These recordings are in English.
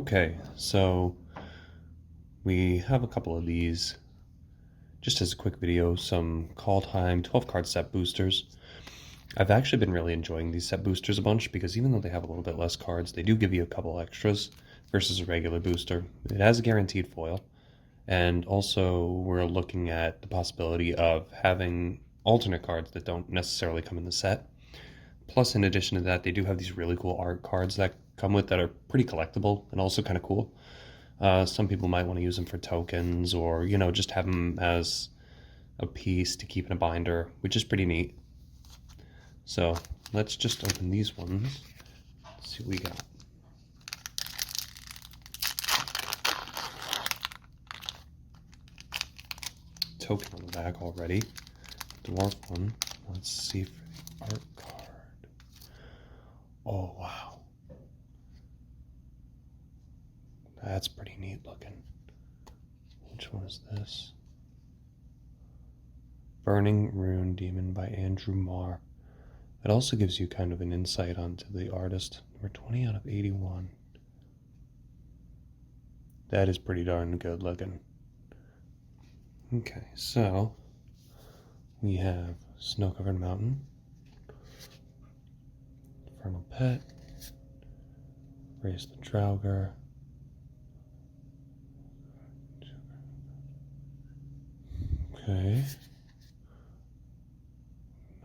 Okay, so we have a couple of these. Just as a quick video, some Kaldheim 12 card set boosters. I've actually been really enjoying these set boosters a bunch because even though they have a little bit less cards, they do give you a couple extras versus a regular booster. It has a guaranteed foil, and also we're looking at the possibility of having alternate cards that don't necessarily come in the set. Plus, in addition to that, they do have these really cool art cards that come with that are pretty collectible and also kind of cool. Some people might want to use them for tokens or, just have them as a piece to keep in a binder, which is pretty neat. So let's just open these ones. Let's see what we got. Token on the back already. Dwarf one. Let's see for the art card. Oh, wow. That's pretty neat looking. Which one is this? Burning Rune Demon by Andrew Marr. It also gives you kind of an insight onto the artist. Number 20 out of 81. That is pretty darn good looking. Okay, so we have Snow-Covered Mountain, Infernal Pet, Raise the Draugr, okay,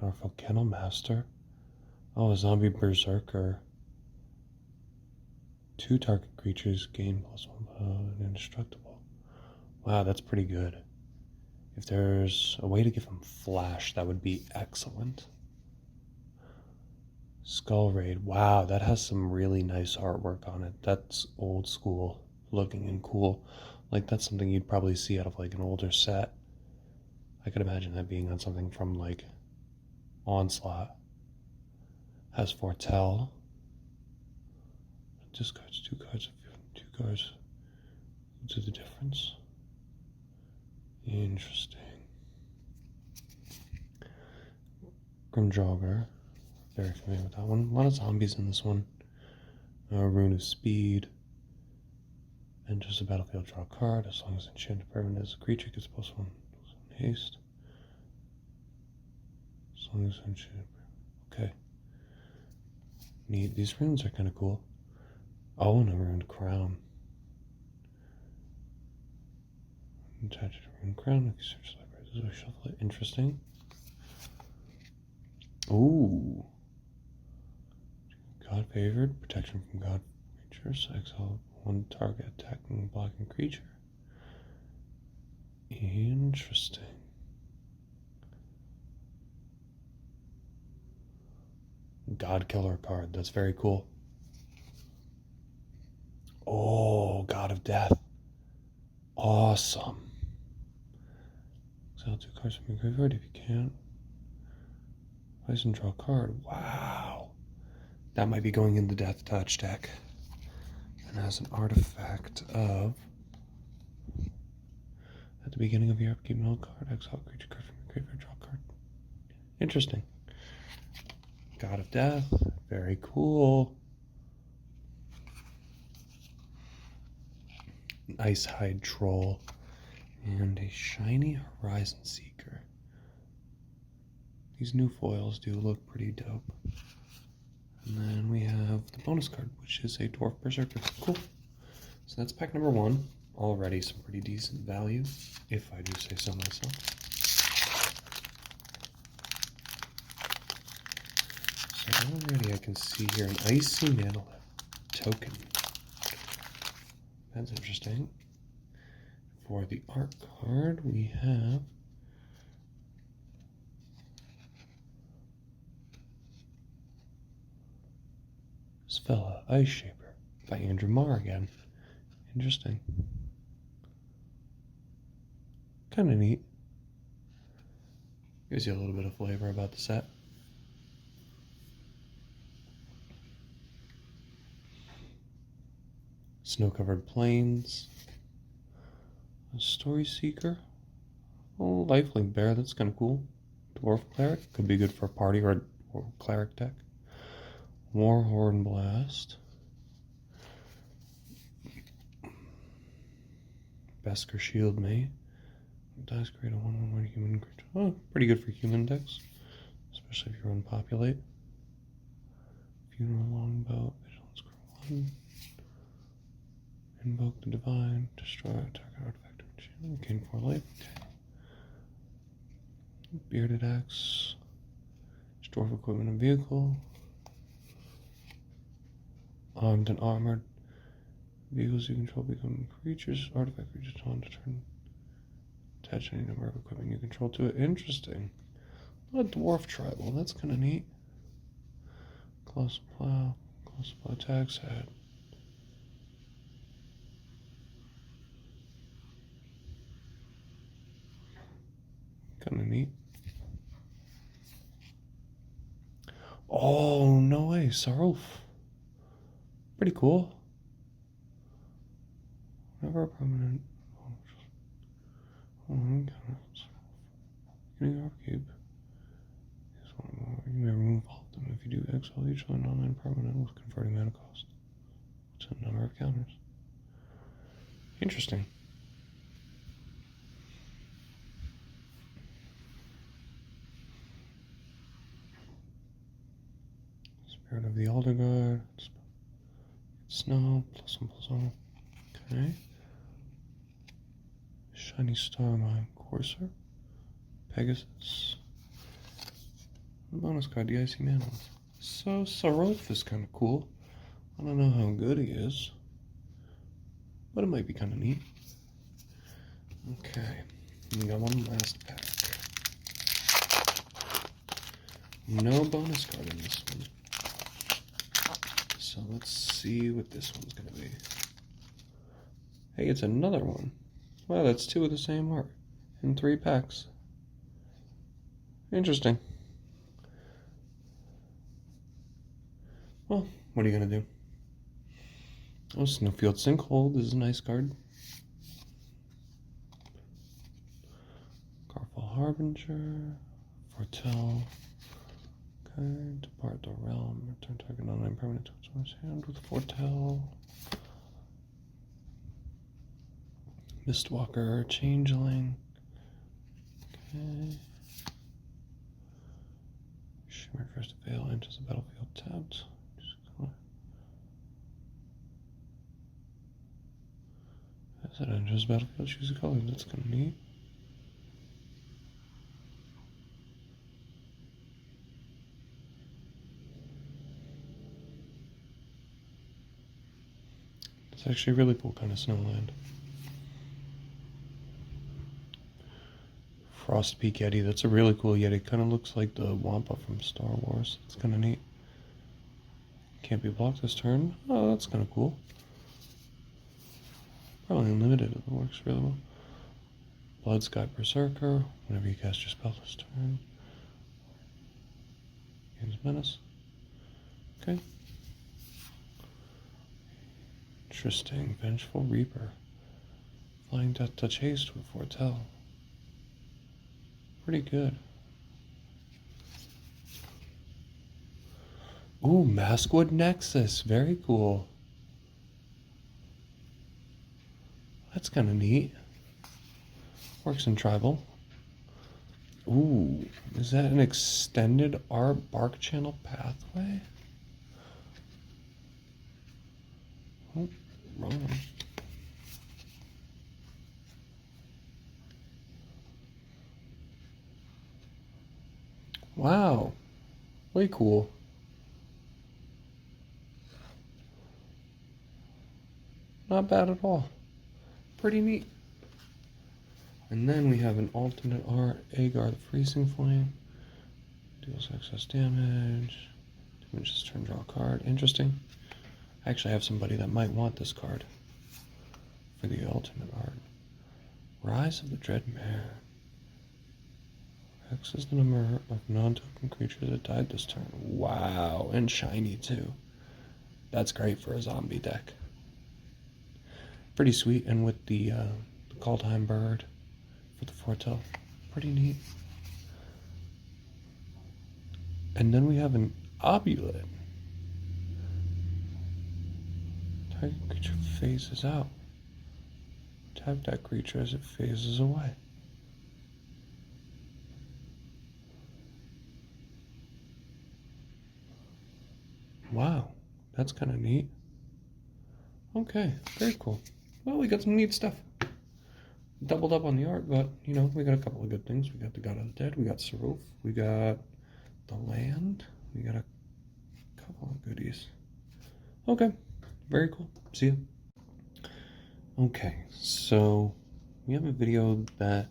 Norfolk Kennel Master, oh, a Zombie Berserker, 2 target creatures gain +1 and indestructible. Wow, that's pretty good. If there's a way to give him flash, that would be excellent. Skull Raid. Wow, that has some really nice artwork on it. That's old school looking and cool. Like, that's something you'd probably see out of, like, an older set. I could imagine that being on something from, like, Onslaught. Has Foretell. Discards 2 cards. 2 cards. What's the difference? Interesting. Grimdraugr. Very familiar with that one. A lot of zombies in this one. Rune of Speed. Enters the battlefield, draw a card. As long as enchanted permanent is a creature, gets +1 haste. As long as enchanted. Okay. Neat. These runes are kind of cool. Oh, and a ruined crown. Attach a ruined crown. Search library. This is shuffle it. Interesting. Ooh. God favored. Protection from God creatures. Exile 1 target attacking blocking creature. Interesting. God Killer card. That's very cool. Oh, God of Death. Awesome. Exile 2 cards from your graveyard if you can. Place and draw a card. Wow. That might be going in the Death Touch deck. And has an artifact of, at the beginning of your upkeep, middle card, exile creature card from your graveyard, draw a card. Interesting. God of Death. Very cool. An Icehide Troll. And a Shiny Horizon Seeker. These new foils do look pretty dope. And then we have the bonus card, which is a Dwarf Berserker. Cool. So that's pack number 1. Already some pretty decent value, if I do say so myself. So already I can see here an Icy Mantle token. That's interesting. For the art card, we have Svella Ice Shaper by Andrew Marr again. Interesting. Kind of neat. Gives you a little bit of flavor about the set. Snow-Covered Plains. A Story Seeker. Oh, Lifelink Bear, that's kind of cool. Dwarf Cleric, could be good for a party or cleric deck. Warhorn Blast. Besker Shield Mate. Dice create a 1/1 human creature. Oh, pretty good for human decks, especially if you run Populate. Funeral Longbow, Vigilance Crew 1. Invoke the Divine, destroy a target artifact or enchantment, gain 4 life. Okay. Bearded Axe, Dwarf Equipment and Vehicle. Armed and Armored. Vehicles you control become creatures, artifact creatures on to turn. Attach any number of equipment you control to it. Interesting. A dwarf tribal, that's kind of neat. Colossal Plow, Attack Set. Kind of neat. Oh, no way, Sarulf. Pretty cool. Whenever a permanent. Getting upkeep. You may remove all of them. If you do, exile each non-land permanent with converting mana cost to a number of counters. Interesting. Spirit of the Elder Guard. Snow, +1/+1. Okay. Shiny Starmine Courser. Pegasus. Bonus card, the Icy Mana. So Sarulf is kind of cool. I don't know how good he is, but it might be kind of neat. Okay, we got one last pack. No bonus card in this one. So let's see what this one's going to be. Hey, it's another one. Wow, that's 2 of the same art in 3 packs. Interesting. Well, what are you going to do? Oh, Snowfield Sinkhole. This is a nice card. Carful Harbinger. Foretell. Okay, depart the realm. Return target non-land permanent to its owner's hand with Foretell. Mistwalker, Changeling. Okay. Shimmer First Veil enters the battlefield tapped. As it enters the battlefield, choose a color. That's kind of neat. It's actually a really cool kind of snowland. Frost Peak Yeti, that's a really cool Yeti. Kind of looks like the Wampa from Star Wars. It's kind of neat. Can't be blocked this turn. Oh, that's kind of cool. Probably unlimited, it works really well. Blood Sky Berserker, whenever you cast your spell this turn. Gains Menace. Okay. Interesting. Vengeful Reaper. Flying Death Touch Haste with Foretell. Pretty good. Ooh, Maskwood Nexus. Very cool. That's kind of neat. Works in Tribal. Ooh, is that an extended art bark channel pathway? Oh, wrong one. Wow, way cool. Not bad at all. Pretty neat. And then we have an alternate art, Agar the Freezing Flame. Deals excess damage. Just turn, draw a card. Interesting. I actually have somebody that might want this card for the alternate art. Rise of the Dread Mare. X is the number of non-token creatures that died this turn. Wow, and shiny too. That's great for a zombie deck. Pretty sweet, and with the Kaldheim bird for the Foretell. Pretty neat. And then we have an Obulet. Target creature phases out. Attack that creature as it phases away. Wow, that's kind of neat. Okay, very cool. Well, we got some neat stuff. Doubled up on the art, but, you know, we got a couple of good things. We got the God of the Dead, we got Saruf, we got the land, we got a couple of goodies. Okay, very cool. See ya. Okay, so we have a video that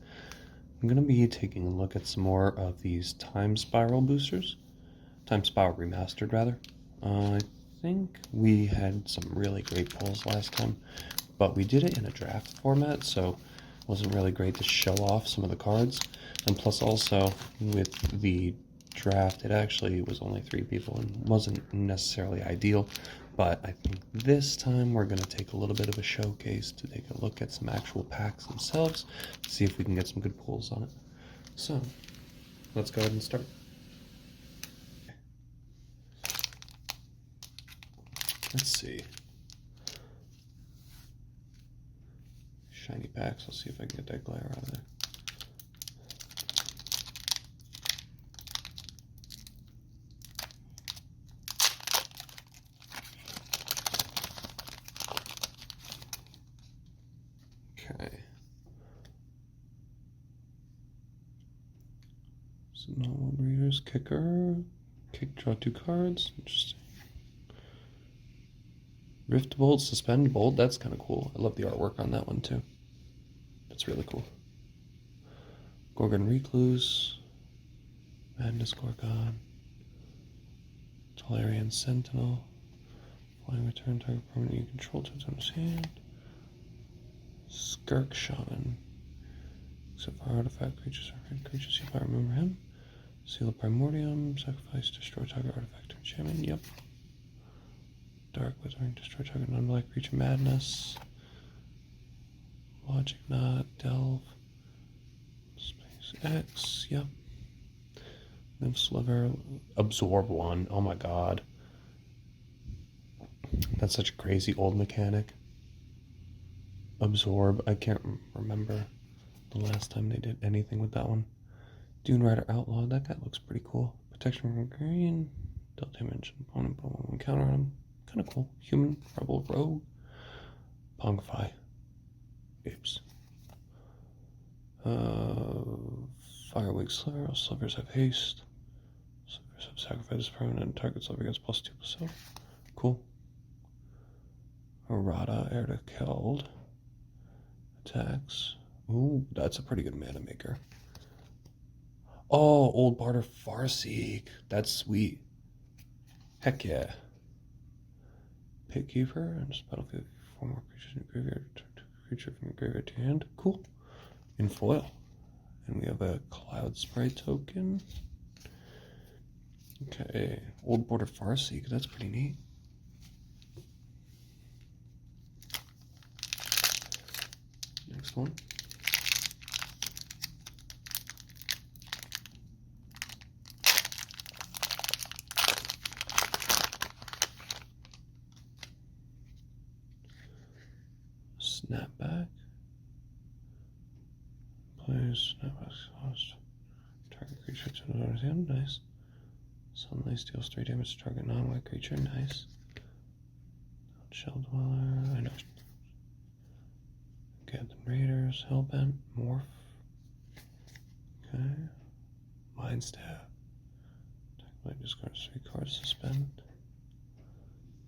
I'm going to be taking a look at some more of these Time Spiral Boosters. Time Spiral Remastered, rather. I think we had some really great pulls last time, but we did it in a draft format, so it wasn't really great to show off some of the cards. And plus also, with the draft, it actually was only 3 people and wasn't necessarily ideal. But I think this time we're going to take a little bit of a showcase to take a look at some actual packs themselves, see if we can get some good pulls on it. So, let's go ahead and start. Let's see. Shiny packs. Let's see if I can get that glare out of there. Okay. So normal breeders, kicker, kick, draw 2 cards. Interesting. Rift Bolt, Suspend Bolt, that's kind of cool. I love the artwork on that one too. That's really cool. Gorgon Recluse, Madness Gorgon, Tolarian Sentinel, Flying Return, target permanent you control to its own hand. Skirk Shaman, except for artifact creatures or red creatures, if I remember him. Seal of Primordium, sacrifice, destroy target artifact or enchantment, yep. Dark Withering, destroy target non-black creature, Madness. Logic Knot, Delve. Space X, yep. Nymph Sliver, Absorb 1, oh my god. That's such a crazy old mechanic. Absorb, I can't remember the last time they did anything with that one. Dune Rider Outlaw, that guy looks pretty cool. Protection from green, dealt damage opponent, but when we counter on him, kind of cool. Human, Rebel, Rogue, Pongfy, Apes. Firewig Slayer, Slivers have haste. Slivers have sacrifice permanent, target sliver gets +2/+0. Cool. Errata, Heir to Keld. Attacks. Ooh, that's a pretty good mana maker. Oh, Old Barter Farseek. That's sweet. Heck yeah. Pit Keeper, and just battlefield 4 more creatures in your graveyard. Return 2 creature from your graveyard to your hand. Cool. In foil. And we have a Cloud Sprite token. Okay. Old Border Farseek. That's pretty neat. Next one. Snapback. Plays snapback's cost. Target creature to another hand. Nice. Sunlight deals 3 damage to target non-white creature. Nice. Shell Dweller. I know. Captain Raiders. Hellbent. Morph. Okay. Mind Stab. Technically discards 3 cards. Suspend.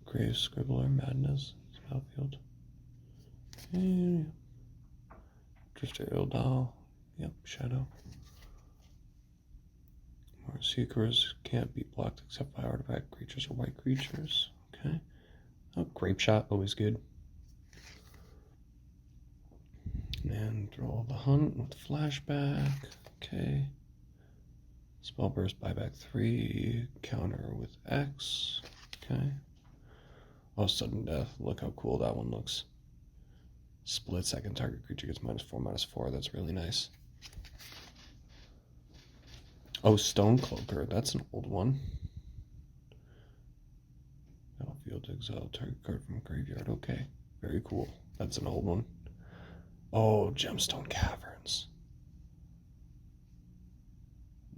Grave Scribbler. Madness. Battlefield. Okay. Drifter Ildal. Yep. Shadow. More Seekers can't be blocked except by artifact creatures or white creatures. Okay. Oh, Grape Shot. Always good. And Draw the Hunt with Flashback. Okay. Spellburst Buyback 3. Counter with X. Okay. Oh, Sudden Death. Look how cool that one looks. Split second target creature gets -4/-4. That's really nice. Oh, Stonecloaker. That's an old one. Battlefield exile target card from graveyard. Okay. Very cool. That's an old one. Oh, Gemstone Caverns.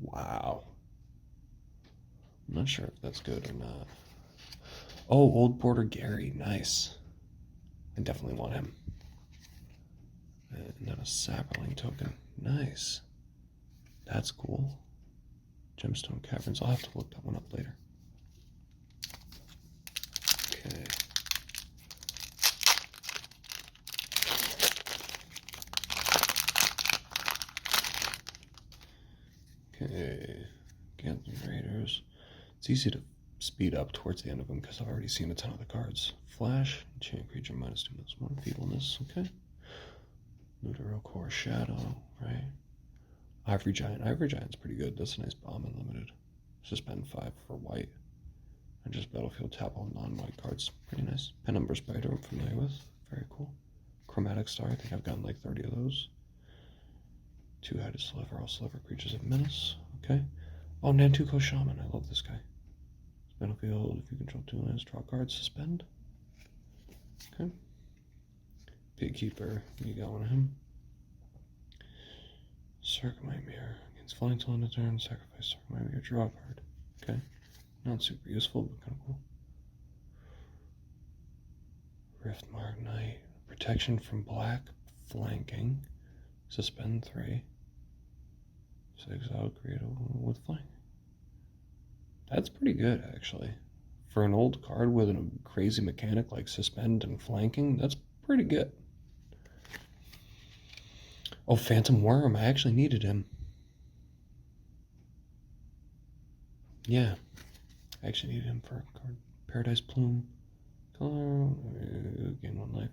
Wow. I'm not sure if that's good or not. Oh, Old Border Gary. Nice. I definitely want him. And then a Sapperling token. Nice. That's cool. Gemstone Caverns. I'll have to look that one up later. Okay. Okay. Gantling Raiders. It's easy to speed up towards the end of them because I've already seen a ton of the cards. Flash, enchant creature -2/-1, feebleness, okay. Ludero Core Shadow, right? Ivory Giant. Ivory Giant's pretty good. That's a nice bomb unlimited. Suspend 5 for white. And just battlefield tap all non-white cards. Pretty nice. Penumbra Spider I'm familiar with. Very cool. Chromatic Star, I think I've gotten like 30 of those. Two-headed Sliver, all Sliver creatures of menace. Okay. Oh, Nantuko Shaman. I love this guy. Battlefield, if you control 2 lands, draw cards, suspend. Okay. Pigkeeper, you got one of him. Circumite Mirror. Against flying till end of turn, sacrifice Circumite Mirror, draw a card. Okay. Not super useful, but kind of cool. Riftmark Knight. Protection from black, flanking. Suspend 3. 6 out, create with flank. That's pretty good, actually. For an old card with a crazy mechanic like suspend and flanking, that's pretty good. Oh, Phantom Worm. I actually needed him. Yeah. I actually needed him for a card. Paradise Plume. Color. Gain 1 life.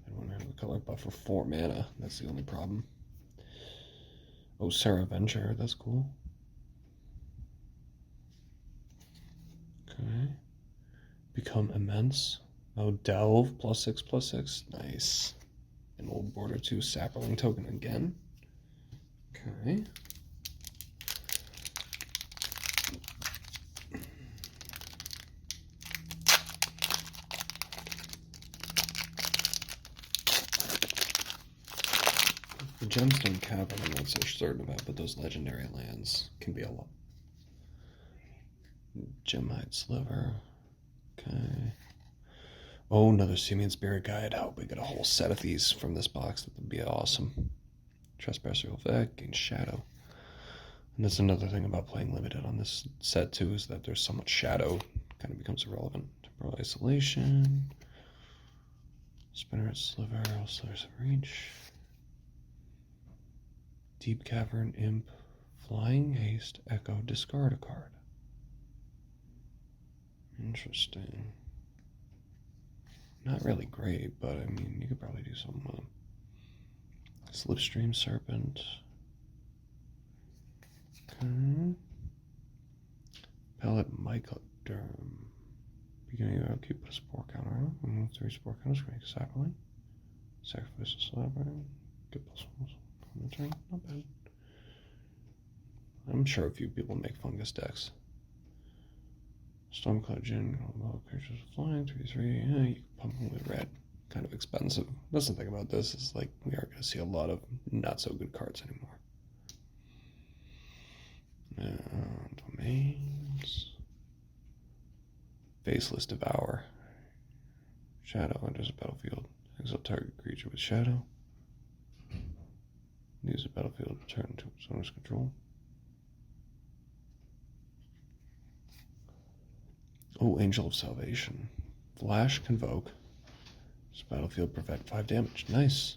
I don't have the color buff for 4 mana. That's the only problem. Oh, Sarah Avenger. That's cool. Okay. Become Immense. Oh, Delve. +6/+6. Nice. An Old Border 2 Sapperling token again. Okay. The Gemstone Cavern I'm not so certain about, but those legendary lands can be a lot. Gemite Sliver. Okay. Oh, another Simian Spirit Guide. I hope we get a whole set of these from this box. That would be awesome. Trespasser Effect, gain Shadow. And that's another thing about playing limited on this set too, is that there's so much shadow, kind of becomes irrelevant. Temporal Isolation. Spinneret Sliver, Slivers of Reach. Deep Cavern Imp. Flying Haste Echo, discard a card. Interesting. Not really great, but I mean, you could probably do something with them. Slipstream Serpent. Okay. Pellet Mycoderm. Beginning of keep put a spore counter on. Remove 3 spore counters, make a sapling. Sacrifice a slabber. Get +1 on the turn. Not bad. I'm sure a few people make fungus decks. Stormcloud Djinn, all creatures flying, 3/3. Yeah, you can pump them with red. Kind of expensive. That's the thing about this, is like we are going to see a lot of not so good cards anymore. Domains. Faceless Devour. Shadow enters a battlefield. Exile target creature with shadow. Use the battlefield return to its owner's control. Oh, Angel of Salvation. Flash, Convoke. This battlefield prevent 5 damage. Nice.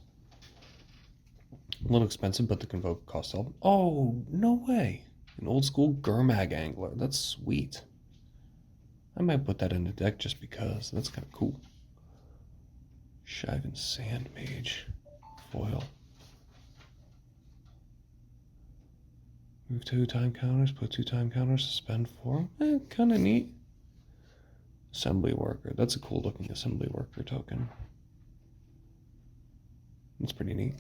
A little expensive, but the Convoke costs all. Oh, no way. An old school Gurmag Angler. That's sweet. I might put that in the deck just because. That's kind of cool. Shivan Sand Mage. Foil. Move 2 time counters, put 2 time counters, suspend 4. Kind of neat. Assembly Worker. That's a cool looking Assembly Worker token. That's pretty neat.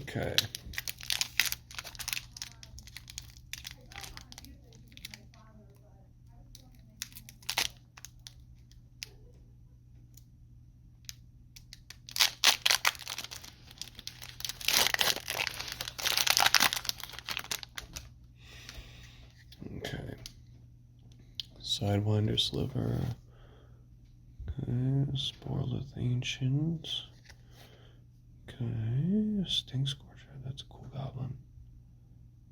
Okay. Sidewinder Sliver. Okay, Sporelith Ancient. Okay, Sting Scorcher, that's a cool goblin.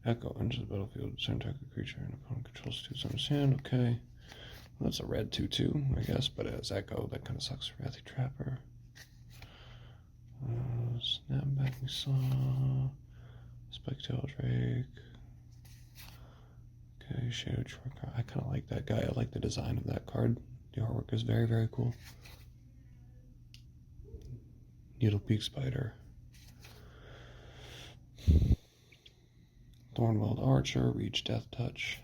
Echo, enters the battlefield, turn target creature and opponent controls 2 summons hand, okay. Well, that's a red 2/2, I guess, but it has Echo, that kind of sucks for Wrathy Trapper. Snapback Saw, Spectail Drake. Okay, Shadow Trucker. I kind of like that guy. I like the design of that card. The artwork is very, very cool. Needlepeak Spider. Thornweld Archer, Reach Death Touch.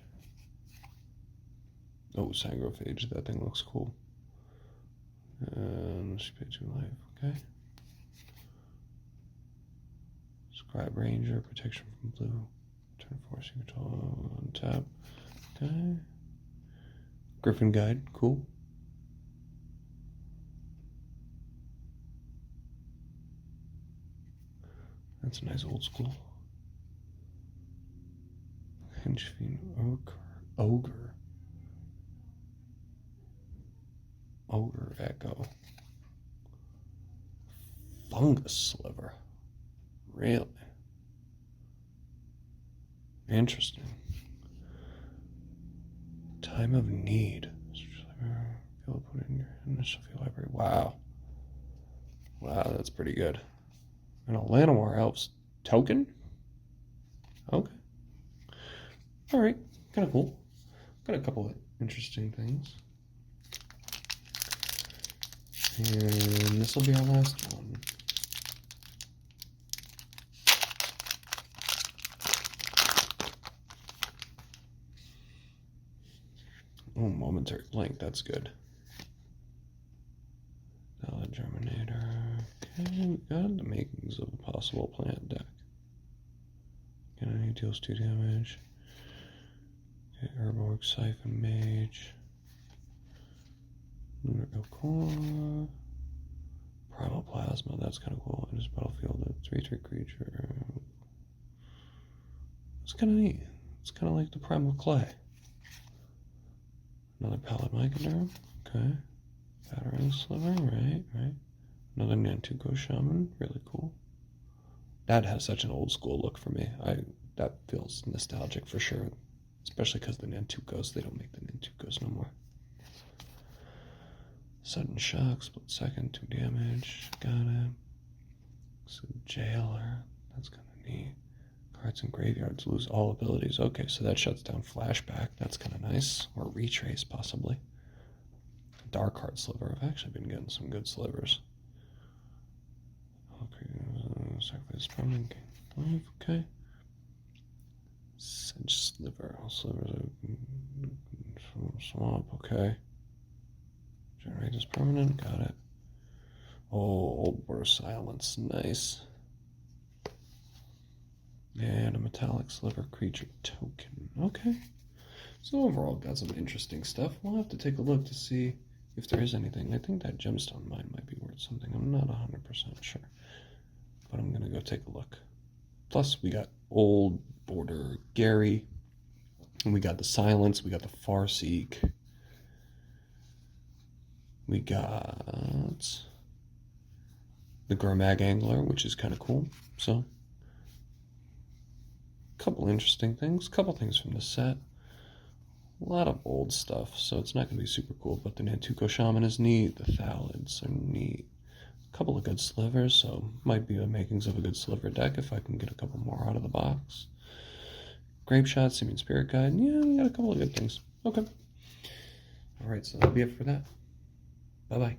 Oh, Sangrophage, that thing looks cool. And let's pay 2 life, okay. Scribe Ranger, Protection from Blue. Turn Force you control on tap. Okay. Griffin Guide, cool. That's a nice old school. Henchfiend Ogre. Ogre Echo. Fungus Sliver. Really? Interesting. Time of Need. Put it in your initial library. Wow. Wow, that's pretty good. An Llanowar Elves token? Okay. Alright, kind of cool. Got a couple of interesting things. And this will be our last one. Oh, Momentary Blank, that's good. Valid Germinator. Okay, we got the makings of a possible plant deck. It deals 2 damage. Okay, Herborg, Siphon Mage. Lunar Elcor. Primal Plasma, that's kind of cool. Enters battlefield, a 3/3 creature. It's kind of neat. It's kind of like the Primal Clay. Another Pallid Mycoderm. Okay. Battering Sliver, right. Another Nantuko Shaman, really cool. That has such an old school look for me. That feels nostalgic for sure. Especially because the Nantukos, they don't make the Nantukos no more. Sudden Shock, split second, 2 damage. Got it. So Jailer, that's kind of neat. Cards in graveyards lose all abilities. Okay, so that shuts down Flashback. That's kind of nice. Or Retrace, possibly. Dark Heart Sliver. I've actually been getting some good slivers. Sacrifice permanent. Okay. Sedge Sliver. Slivers from Swamp. Okay. Generate as permanent. Got it. Oh, Old Border Silence. Nice. And a Metallic Sliver creature token. Okay. So overall, got some interesting stuff. We'll have to take a look to see if there is anything. I think that Gemstone Mine might be worth something. I'm not 100% sure. But I'm going to go take a look. Plus, we got Old Border Gary. And we got the Silence. We got the Farseek. We got the Gurmag Angler, which is kind of cool. So, a couple interesting things. A couple things from the set. A lot of old stuff, so it's not going to be super cool. But the Nantuko Shaman is neat. The Thalids are neat. A couple of good slivers, so might be the makings of a good sliver deck if I can get a couple more out of the box. Grape Shot, Simian Spirit Guide. Yeah, we got a couple of good things. Okay. Alright, so that'll be it for that. Bye-bye.